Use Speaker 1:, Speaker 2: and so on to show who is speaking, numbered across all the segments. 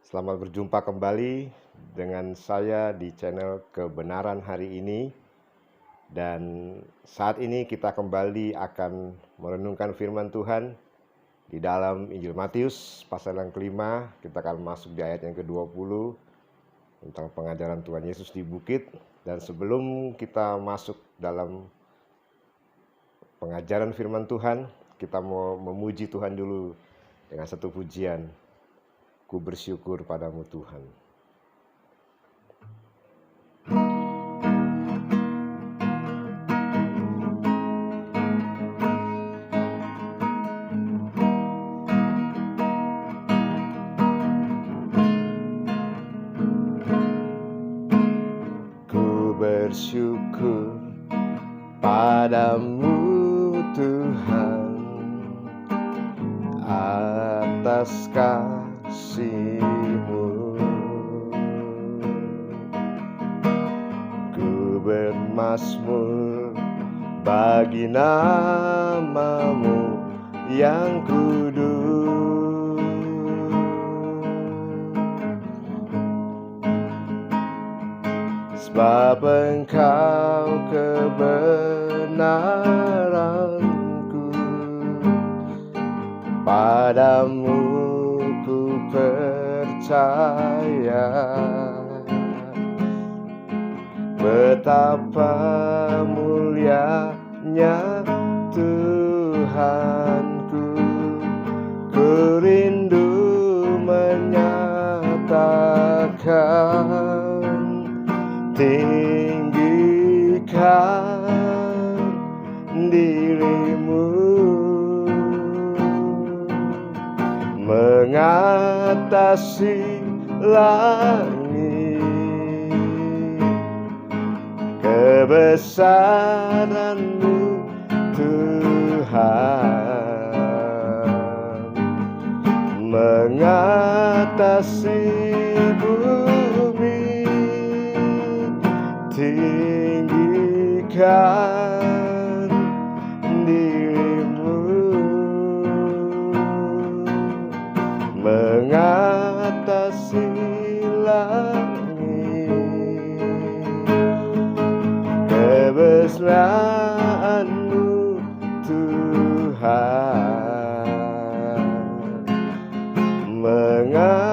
Speaker 1: Selamat berjumpa kembali dengan saya di channel Kebenaran Hari Ini. Dan saat ini kita kembali akan merenungkan firman Tuhan di dalam Injil Matius pasal yang kelima. Kita akan masuk di ayat yang ke-20 tentang pengajaran Tuhan Yesus di bukit. Dan sebelum kita masuk dalam pengajaran firman Tuhan, kita mau memuji Tuhan dulu dengan satu pujian. Ku bersyukur padamu Tuhan. Ku bersyukur padamu Tuhan atas kasih-Mu. Ku bermazmur bagi nama-Mu yang kudus. Sebab Engkau kebenaranku, padamu ku percaya. Betapa mulianya Tuhanku, ku rindu menyatakan, tinggikan diri-Mu mengatasi langit. Kebesaran-Mu Tuhan mengatasi bumi. Tinggikan diri-Mu mengatasi langit. Kebesaran-Mu Tuhan mengatasi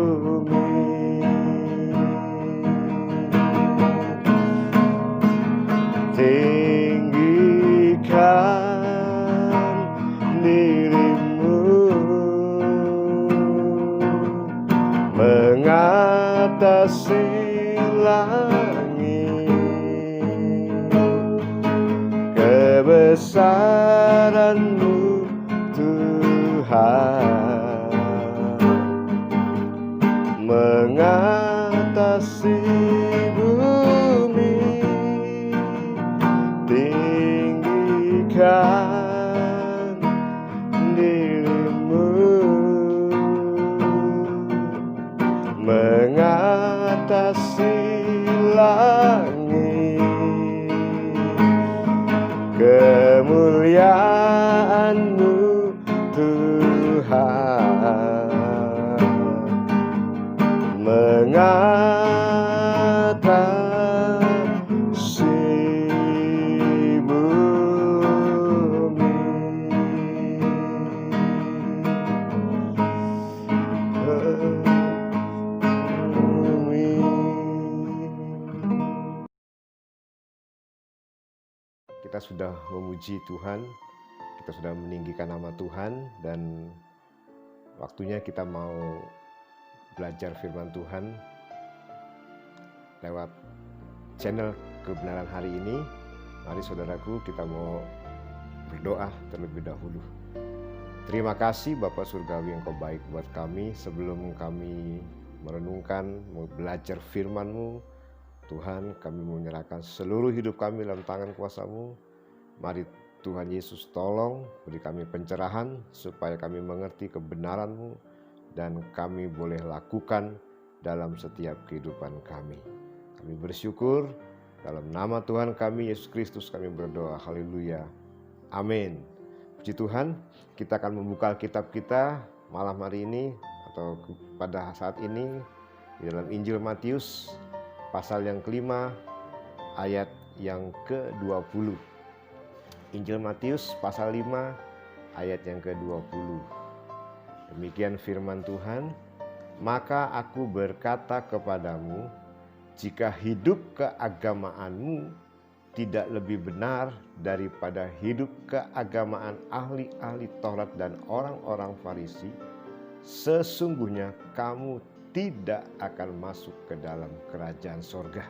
Speaker 1: bumi. Tinggikan diri-Mu mengatasi langit. Kebesaran-Mu Tuhan mengatasi bumi. Tinggikan diri-Mu mengatasi langit. Kemuliaan-Mu Tuhan mengatasi bumi. Kita sudah memuji Tuhan, kita sudah meninggikan nama Tuhan, dan waktunya kita mau belajar firman Tuhan lewat channel Kebenaran Hari Ini. Mari saudaraku, kita mau berdoa terlebih dahulu. Terima kasih Bapa Surgawi, Engkau baik buat kami. Sebelum kami merenungkan, mau belajar firman-Mu, Tuhan, kami menyerahkan seluruh hidup kami dalam tangan kuasa-Mu. Mari Tuhan Yesus tolong beri kami pencerahan supaya kami mengerti kebenaran-Mu dan kami boleh lakukan dalam setiap kehidupan kami. Kami bersyukur dalam nama Tuhan kami Yesus Kristus kami berdoa. Haleluya. Amin. Puji Tuhan, kita akan membuka Alkitab kita malam hari ini atau pada saat ini di dalam Injil Matius pasal yang kelima ayat yang ke-20. Injil Matius pasal 5 ayat yang ke-20. Demikian firman Tuhan, "Maka aku berkata kepadamu, jika hidup keagamaanmu tidak lebih benar daripada hidup keagamaan ahli-ahli Taurat dan orang-orang Farisi, sesungguhnya kamu tidak akan masuk ke dalam kerajaan sorga."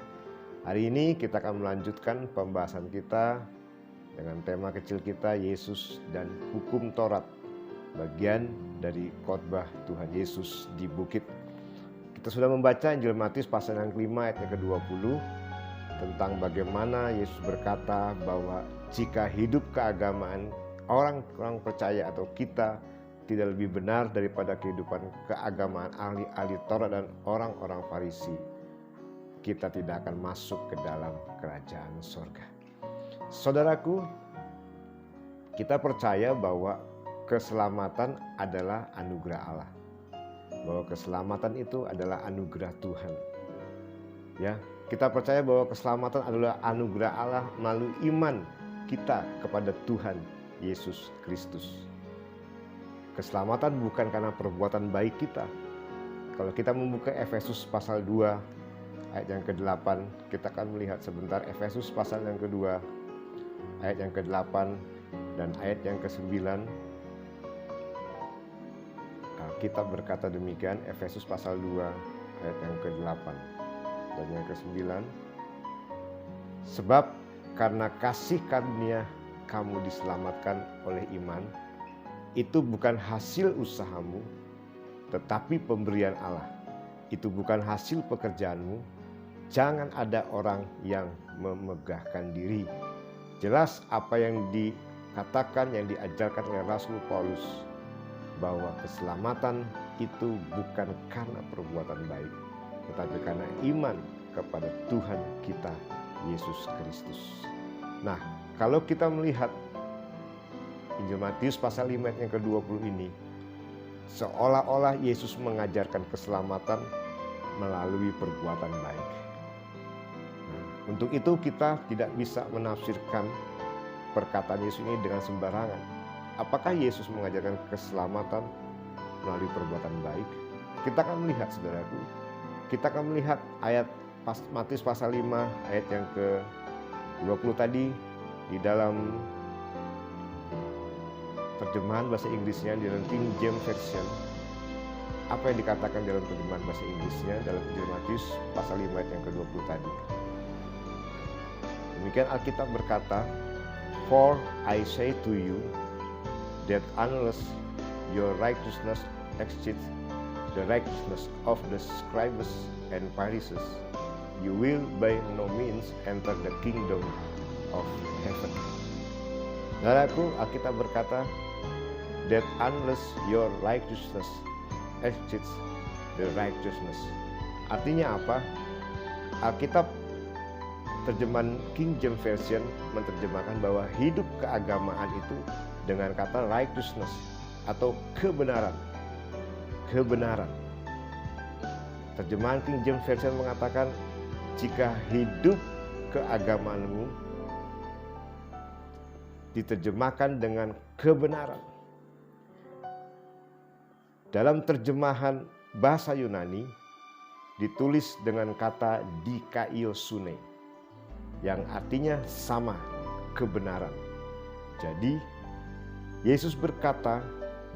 Speaker 1: Hari ini kita akan melanjutkan pembahasan kita dengan tema kecil kita, Yesus dan Hukum Taurat, bagian dari khotbah Tuhan Yesus di bukit. Kita sudah membaca Injil Matius pasal yang kelima ayat yang ke-20 tentang bagaimana Yesus berkata bahwa jika hidup keagamaan orang-orang percaya atau kita tidak lebih benar daripada kehidupan keagamaan ahli-ahli Taurat dan orang-orang Farisi, kita tidak akan masuk ke dalam kerajaan sorga. Saudaraku, kita percaya bahwa keselamatan adalah anugerah Allah. Bahwa keselamatan itu adalah anugerah Tuhan. Ya, kita percaya bahwa keselamatan adalah anugerah Allah melalui iman kita kepada Tuhan Yesus Kristus. Keselamatan bukan karena perbuatan baik kita. Kalau kita membuka Efesus pasal 2 ayat yang ke-8, kita akan melihat sebentar Efesus pasal yang kedua ayat yang ke-8 dan ayat yang ke-9. Kita berkata demikian, Efesus pasal 2 ayat yang ke-8 dan yang ke-9. "Sebab karena kasih karunia kamu diselamatkan oleh iman, itu bukan hasil usahamu, tetapi pemberian Allah. Itu bukan hasil pekerjaanmu, jangan ada orang yang memegahkan diri." Jelas apa yang dikatakan, yang diajarkan oleh Rasul Paulus, bahwa keselamatan itu bukan karena perbuatan baik, tetapi karena iman kepada Tuhan kita Yesus Kristus. Nah, kalau kita melihat Injil Matius pasal 5 ayat yang ke-20 ini, seolah-olah Yesus mengajarkan keselamatan melalui perbuatan baik. Untuk itu kita tidak bisa menafsirkan perkataan Yesus ini dengan sembarangan. Apakah Yesus mengajarkan keselamatan melalui perbuatan baik? Kita akan melihat, saudaraku. Kita akan melihat ayat Matius pasal 5 ayat yang ke-20 tadi di dalam terjemahan bahasa Inggrisnya, di dalam King James Version. Apa yang dikatakan dalam terjemahan bahasa Inggrisnya dalam Injil Matius pasal 5 ayat yang ke-20 tadi? Demikian Alkitab berkata, "For I say to you that unless your righteousness exceeds the righteousness of the scribes and Pharisees, you will by no means enter the kingdom of heaven." Saudaraku, Alkitab berkata, that unless your righteousness exceeds the righteousness. Artinya apa? Alkitab terjemahan King James Version menerjemahkan bahwa hidup keagamaan itu dengan kata righteousness atau kebenaran. Kebenaran. Terjemahan King James Version mengatakan, jika hidup keagamaanmu diterjemahkan dengan kebenaran. Dalam terjemahan bahasa Yunani ditulis dengan kata dikaiosune, yang artinya sama, kebenaran. Jadi Yesus berkata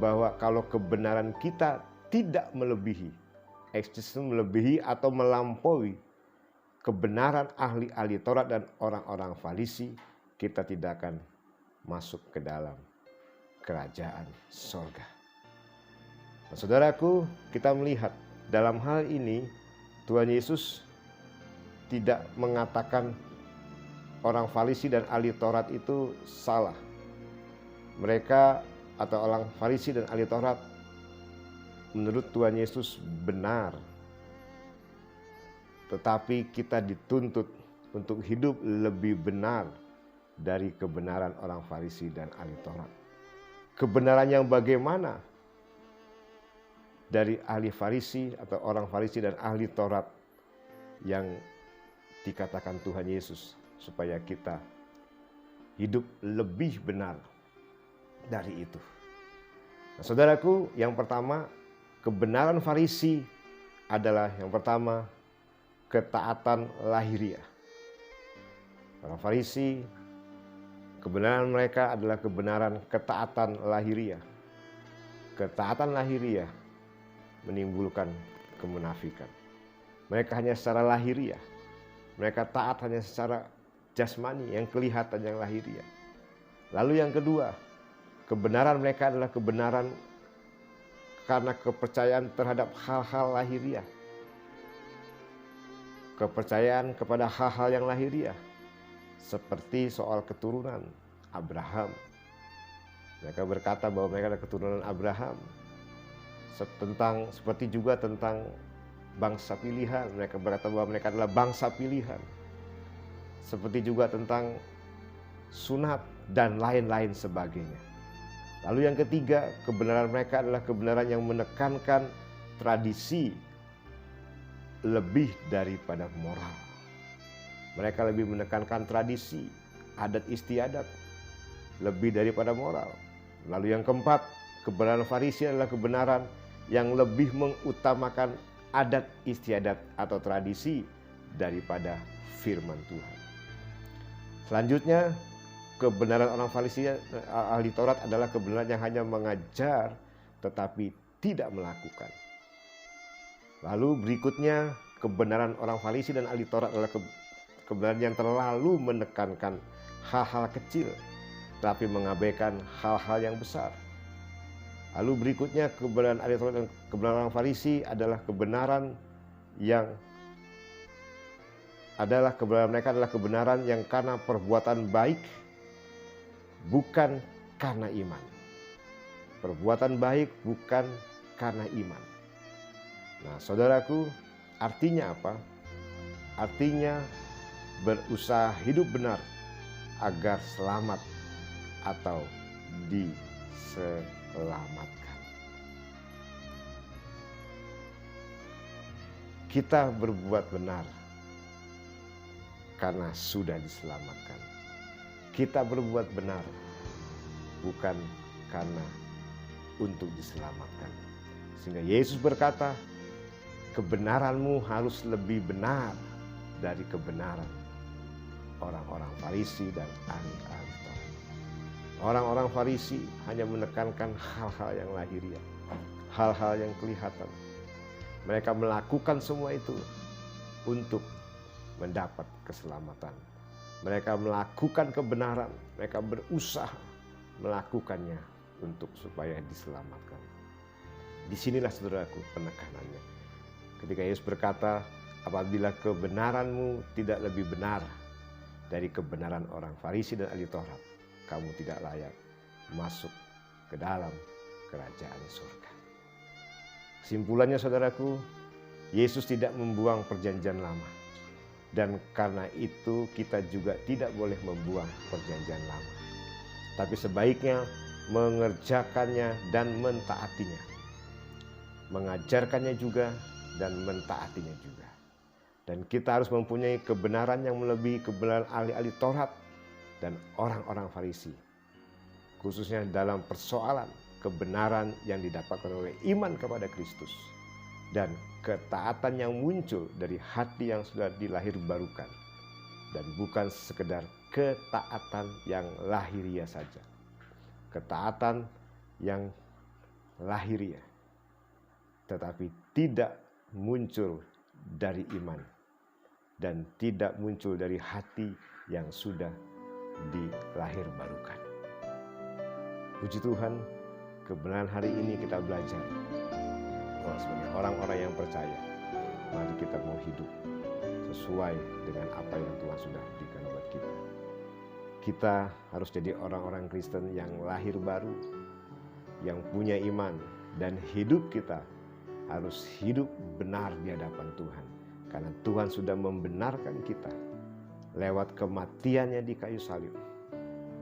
Speaker 1: bahwa kalau kebenaran kita tidak melebihi, melebihi atau melampaui kebenaran ahli-ahli Taurat dan orang-orang Farisi, kita tidak akan masuk ke dalam kerajaan sorga. Nah, saudaraku, kita melihat dalam hal ini Tuhan Yesus tidak mengatakan orang Farisi dan ahli Taurat itu salah. Mereka atau orang Farisi dan ahli Taurat menurut Tuhan Yesus benar. Tetapi kita dituntut untuk hidup lebih benar dari kebenaran orang Farisi dan ahli Taurat. Kebenaran yang bagaimana dari ahli Farisi atau orang Farisi dan ahli Taurat yang dikatakan Tuhan Yesus supaya kita hidup lebih benar dari itu. Nah, saudaraku, yang pertama, kebenaran Farisi adalah yang pertama ketaatan lahiriah. Orang Farisi, kebenaran mereka adalah kebenaran ketaatan lahiriah. Ketaatan lahiriah menimbulkan kemunafikan. Mereka hanya secara lahiriah. Mereka taat hanya secara jasmani yang kelihatan yang lahiriah. Lalu yang kedua, kebenaran mereka adalah kebenaran karena kepercayaan terhadap hal-hal lahiriah. Kepercayaan kepada hal-hal yang lahiriah. Seperti soal keturunan Abraham. Mereka berkata bahwa mereka adalah keturunan Abraham. Seperti juga tentang bangsa pilihan. Mereka berkata bahwa mereka adalah bangsa pilihan. Seperti juga tentang sunat dan lain-lain sebagainya. Lalu yang ketiga, kebenaran mereka adalah kebenaran yang menekankan tradisi lebih daripada moral. Mereka lebih menekankan tradisi, adat istiadat, lebih daripada moral. Lalu yang keempat, kebenaran Farisi adalah kebenaran yang lebih mengutamakan adat istiadat atau tradisi daripada firman Tuhan. Selanjutnya, kebenaran orang Farisi ahli Taurat adalah kebenaran yang hanya mengajar tetapi tidak melakukan. Lalu berikutnya, kebenaran orang Farisi dan ahli Taurat adalah kebenaran yang terlalu menekankan hal-hal kecil tapi mengabaikan hal-hal yang besar. Lalu berikutnya, kebenaran ahli Taurat dan kebenaran orang Farisi adalah kebenaran mereka adalah kebenaran yang karena perbuatan baik, bukan karena iman. Perbuatan baik bukan karena iman. Nah, saudaraku, artinya apa? Artinya berusaha hidup benar agar selamat atau diselamatkan. Kita berbuat benar karena sudah diselamatkan. Kita berbuat benar bukan karena untuk diselamatkan. Sehingga Yesus berkata, kebenaranmu harus lebih benar dari kebenaran orang-orang Farisi dan ahli-ahli Taurat. Orang-orang Farisi hanya menekankan hal-hal yang lahiriah, hal-hal yang kelihatan. Mereka melakukan semua itu untuk mendapat keselamatan. Mereka melakukan kebenaran, mereka berusaha melakukannya untuk supaya diselamatkan. Disinilah saudaraku penekanannya. Ketika Yesus berkata, apabila kebenaranmu tidak lebih benar dari kebenaran orang Farisi dan ahli Taurat, kamu tidak layak masuk ke dalam kerajaan surga. Kesimpulannya saudaraku, Yesus tidak membuang perjanjian lama. Dan karena itu kita juga tidak boleh membuang perjanjian lama. Tapi sebaiknya mengerjakannya dan mentaatinya. Mengajarkannya juga dan mentaatinya juga. Dan kita harus mempunyai kebenaran yang melebihi kebenaran ahli-ahli Taurat dan orang-orang Farisi. Khususnya dalam persoalan kebenaran yang didapatkan oleh iman kepada Kristus. Dan ketaatan yang muncul dari hati yang sudah dilahirbarukan. Dan bukan sekedar ketaatan yang lahiriah saja. Ketaatan yang lahiriah. Tetapi tidak muncul dari iman. Dan tidak muncul dari hati yang sudah dilahirbarukan. Puji Tuhan, kebenaran hari ini kita belajar bahwa sebagai orang-orang yang percaya, mari kita mau hidup sesuai dengan apa yang Tuhan sudah berikan buat kita. Kita harus jadi orang-orang Kristen yang lahir baru, yang punya iman, dan hidup kita harus hidup benar di hadapan Tuhan. Karena Tuhan sudah membenarkan kita lewat kematiannya di kayu salib.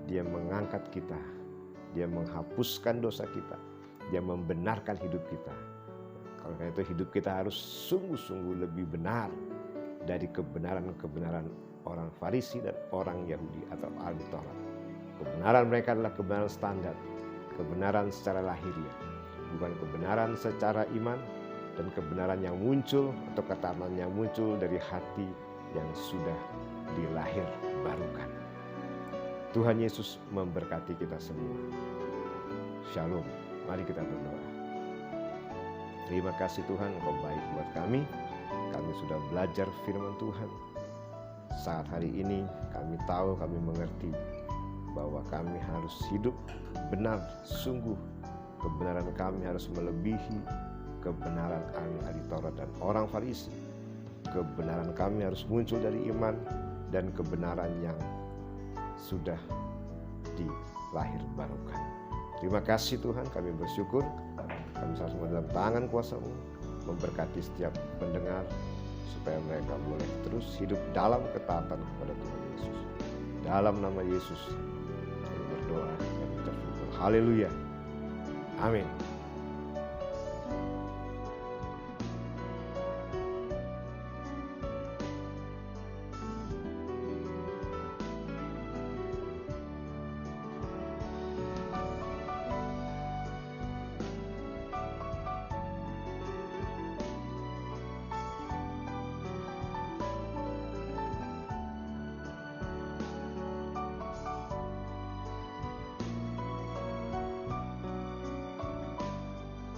Speaker 1: Dia mengangkat kita, Dia menghapuskan dosa kita, Dia membenarkan hidup kita. Karena itu hidup kita harus sungguh-sungguh lebih benar dari kebenaran-kebenaran orang Farisi dan orang Yahudi atau ahli Taurat. Kebenaran mereka adalah kebenaran standar, kebenaran secara lahiriah, bukan kebenaran secara iman, dan kebenaran yang muncul atau ketaatan yang muncul dari hati yang sudah dilahir barukan. Tuhan Yesus memberkati kita semua. Shalom. Mari kita berdoa. Terima kasih Tuhan, Engkau baik buat kami. Kami sudah belajar firman Tuhan. Saat hari ini kami tahu, kami mengerti bahwa kami harus hidup benar, sungguh. Kebenaran kami harus melebihi kebenaran ahli Taurat dan orang Farisi. Kebenaran kami harus muncul dari iman dan kebenaran yang sudah dilahir barukan. Terima kasih Tuhan, kami bersyukur. Kami semua dalam tangan kuasa-Mu, memberkati setiap pendengar supaya mereka boleh terus hidup dalam ketaatan kepada Tuhan Yesus. Dalam nama Yesus kami berdoa dan ucap syukur. Haleluya. Amin.